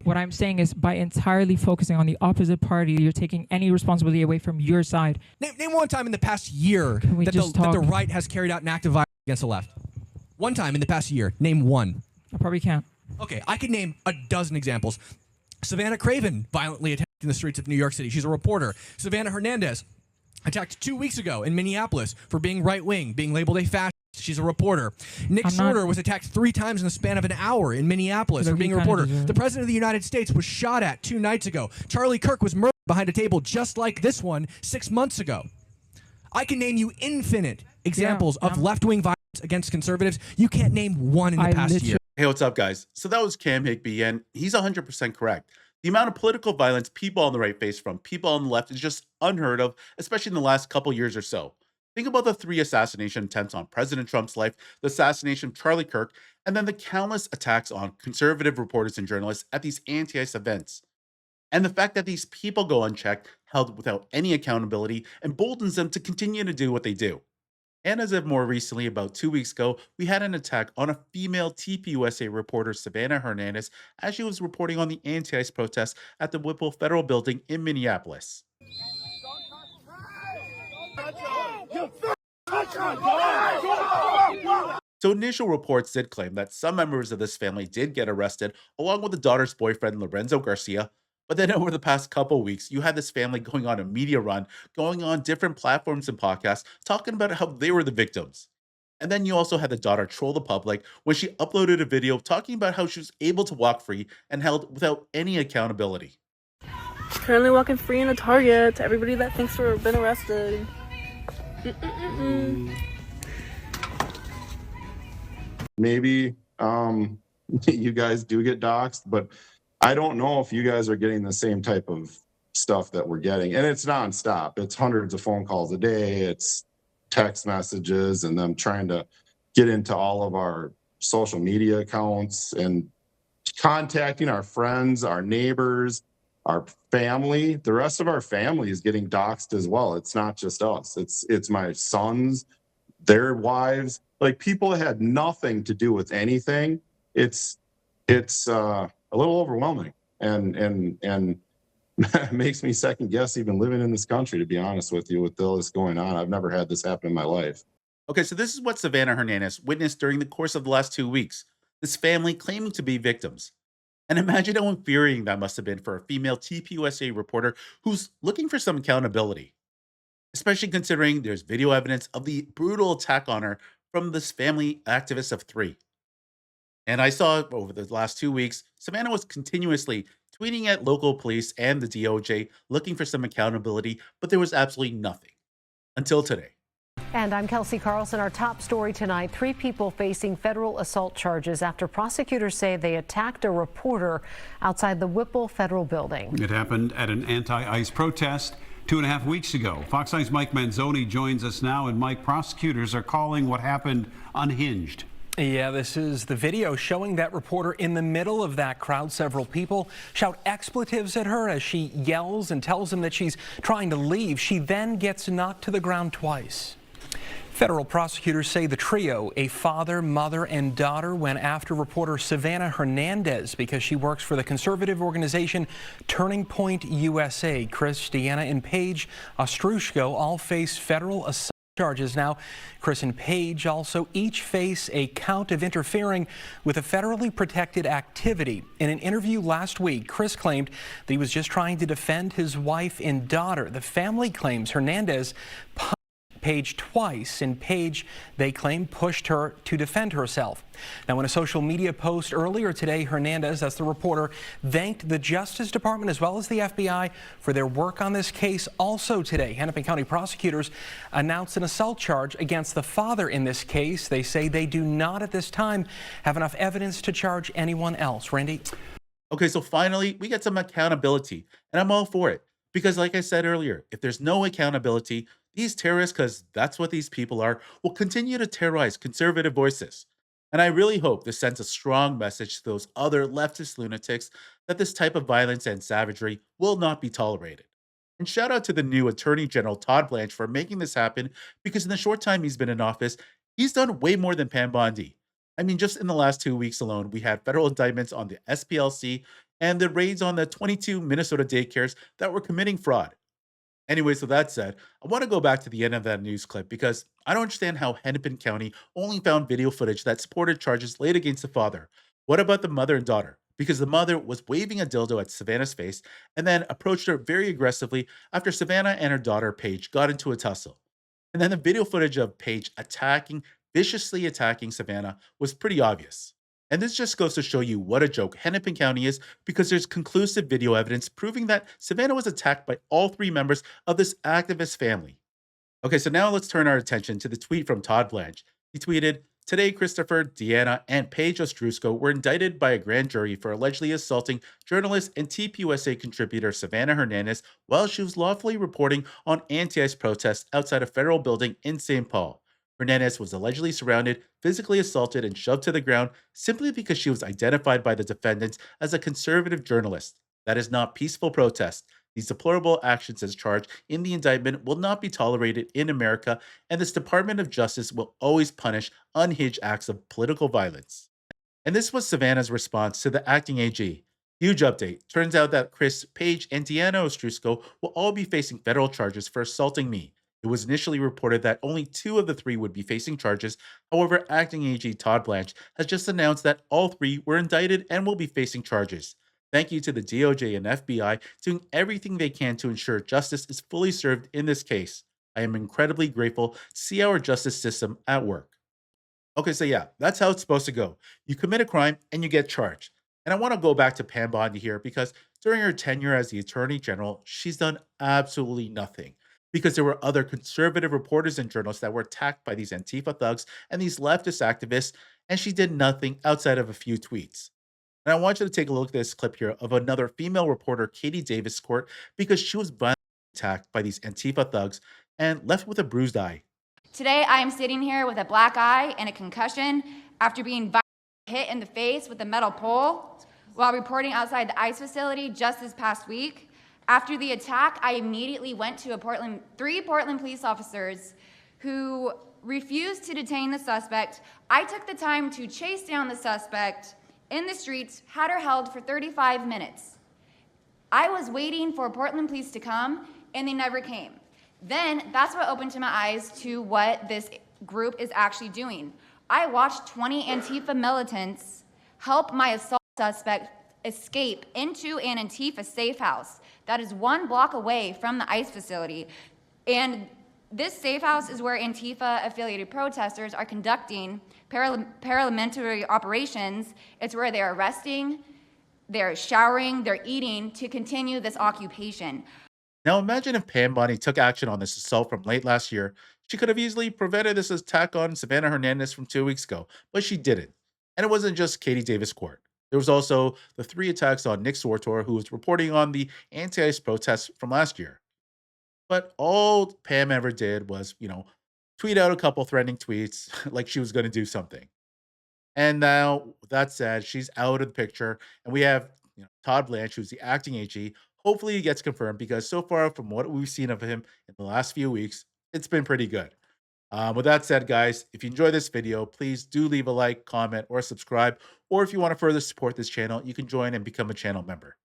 What I'm saying is by entirely focusing on the opposite party, you're taking any responsibility away from your side. Name one time in the past year that the right has carried out an act of violence against the left. One time in the past year. Name one. I probably can't. Okay, I could name a dozen examples. Savannah Craven violently attacked in the streets of New York City. She's a reporter. Savannah Hernandez attacked 2 weeks ago in Minneapolis for being right-wing, being labeled a fascist. She's a reporter. Nick Shorter was attacked 3 times in the span of an hour in Minneapolis for being a reporter. The President of the United States was shot at 2 nights ago. Charlie Kirk was murdered behind a table just like this one 6 months ago. I can name you infinite examples of left-wing violence against conservatives. You can't name one in the past year. Hey, what's up, guys? So that was Cam Higby, and he's 100% correct. The amount of political violence people on the right face from people on the left is just unheard of, especially in the last couple years or so. Think about the 3 assassination attempts on President Trump's life, the assassination of Charlie Kirk, and then the countless attacks on conservative reporters and journalists at these anti-ICE events. And the fact that these people go unchecked, held without any accountability, emboldens them to continue to do what they do. And as of more recently, about 2 weeks ago, we had an attack on a female TPUSA reporter, Savannah Hernandez, as she was reporting on the anti-ICE protests at the Whipple Federal Building in Minneapolis. So initial reports did claim that some members of this family did get arrested, along with the daughter's boyfriend, Lorenzo Garcia. But then over the past couple weeks, you had this family going on a media run, going on different platforms and podcasts, talking about how they were the victims. And then you also had the daughter troll the public when she uploaded a video talking about how she was able to walk free and held without any accountability. Currently walking free in a Target to everybody that thinks we've been arrested. Maybe you guys do get doxxed, but I don't know if you guys are getting the same type of stuff that we're getting. And it's nonstop. It's hundreds of phone calls a day. It's text messages and them trying to get into all of our social media accounts and contacting our friends, our neighbors, our family. The rest of our family is getting doxxed as well. It's not just us. It's my sons, their wives, like people that had nothing to do with anything. It's a little overwhelming and makes me second guess even living in this country, to be honest with you, with all this going on. I've never had this happen in my life. Okay, so this is what Savannah Hernandez witnessed during the course of the last 2 weeks. This family claiming to be victims. And imagine how infuriating that must have been for a female TPUSA reporter who's looking for some accountability. Especially considering there's video evidence of the brutal attack on her from this family activist of 3. And I saw over the last 2 weeks, Savannah was continuously tweeting at local police and the DOJ looking for some accountability, but there was absolutely nothing. Until today. And I'm Kelsey Carlson. Our top story tonight, 3 people facing federal assault charges after prosecutors say they attacked a reporter outside the Whipple Federal Building. It happened at an anti-ICE protest 2.5 weeks ago. Fox 9's Mike Manzoni joins us now. And Mike, prosecutors are calling what happened unhinged. Yeah, this is the video showing that reporter in the middle of that crowd. Several people shout expletives at her as she yells and tells them that she's trying to leave. She then gets knocked to the ground twice. Federal prosecutors say the trio, a father, mother, and daughter, went after reporter Savannah Hernandez because she works for the conservative organization Turning Point USA. Chris, Deanna, and Paige Ostroushko all face federal assault charges. Now, Chris and Paige also each face a count of interfering with a federally protected activity. In an interview last week, Chris claimed that he was just trying to defend his wife and daughter. The family claims Hernandez punched Paige twice, and Paige, they claim, pushed her to defend herself. Now, in a social media post earlier today, Hernandez, that's the reporter, thanked the Justice Department as well as the FBI for their work on this case. Also today, Hennepin County prosecutors announced an assault charge against the father in this case. They say they do not at this time have enough evidence to charge anyone else. Randy? Okay, so finally, we get some accountability, and I'm all for it. Because like I said earlier, if there's no accountability, these terrorists, because that's what these people are, will continue to terrorize conservative voices. And I really hope this sends a strong message to those other leftist lunatics that this type of violence and savagery will not be tolerated. And shout out to the new Attorney General Todd Blanche for making this happen, because in the short time he's been in office, he's done way more than Pam Bondi. I mean, just in the last 2 weeks alone, we had federal indictments on the SPLC and the raids on the 22 Minnesota daycares that were committing fraud. Anyway, so that said, I want to go back to the end of that news clip because I don't understand how Hennepin County only found video footage that supported charges laid against the father. What about the mother and daughter? Because the mother was waving a dildo at Savannah's face and then approached her very aggressively after Savannah and her daughter, Paige, got into a tussle. And then the video footage of Paige viciously attacking Savannah was pretty obvious. And this just goes to show you what a joke Hennepin County is because there's conclusive video evidence proving that Savannah was attacked by all three members of this activist family. Okay, so now let's turn our attention to the tweet from Todd Blanche. He tweeted, "Today, Christopher, Deanna, and Paige Ostroushko were indicted by a grand jury for allegedly assaulting journalist and TPUSA contributor Savannah Hernandez while she was lawfully reporting on anti-ICE protests outside a federal building in St. Paul. Hernandez was allegedly surrounded, physically assaulted, and shoved to the ground simply because she was identified by the defendants as a conservative journalist. That is not peaceful protest. These deplorable actions as charged in the indictment will not be tolerated in America, and this Department of Justice will always punish unhinged acts of political violence." And this was Savannah's response to the acting AG. Huge update. Turns out that Chris, Paige, and Deanna Ostroushko will all be facing federal charges for assaulting me. It was initially reported that only 2 of the 3 would be facing charges. However, acting AG Todd Blanche has just announced that all 3 were indicted and will be facing charges. Thank you to the DOJ and FBI doing everything they can to ensure justice is fully served in this case. I am incredibly grateful to see our justice system at work. Okay, so yeah, that's how it's supposed to go. You commit a crime and you get charged. And I want to go back to Pam Bondi here because during her tenure as the Attorney General, she's done absolutely nothing. Because there were other conservative reporters and journalists that were attacked by these Antifa thugs and these leftist activists, and she did nothing outside of a few tweets. And I want you to take a look at this clip here of another female reporter, Katie Davis' court, because she was violently attacked by these Antifa thugs and left with a bruised eye. Today, I am sitting here with a black eye and a concussion after being violently hit in the face with a metal pole while reporting outside the ICE facility just this past week. After the attack, I immediately went to 3 Portland police officers who refused to detain the suspect. I took the time to chase down the suspect in the streets, had her held for 35 minutes. I was waiting for Portland police to come, and they never came. Then that's what opened to my eyes to what this group is actually doing. I watched 20 Antifa militants help my assault suspect escape into an Antifa safe house that is 1 block away from the ICE facility. And this safe house is where Antifa-affiliated protesters are conducting paramilitary operations. It's where they're arresting, they're showering, they're eating to continue this occupation. Now imagine if Pam Bondi took action on this assault from late last year. She could have easily prevented this attack on Savannah Hernandez from 2 weeks ago, but she didn't. And it wasn't just Katie Davis' court. There was also the 3 attacks on Nick Swartor, who was reporting on the anti-ICE protests from last year. But all Pam ever did was, tweet out a couple threatening tweets like she was going to do something. And now, that said, she's out of the picture, and we have Todd Blanche, who's the acting AG. Hopefully, he gets confirmed because so far, from what we've seen of him in the last few weeks, it's been pretty good. With that said, guys, if you enjoyed this video, please do leave a like, comment, or subscribe. Or if you want to further support this channel, you can join and become a channel member.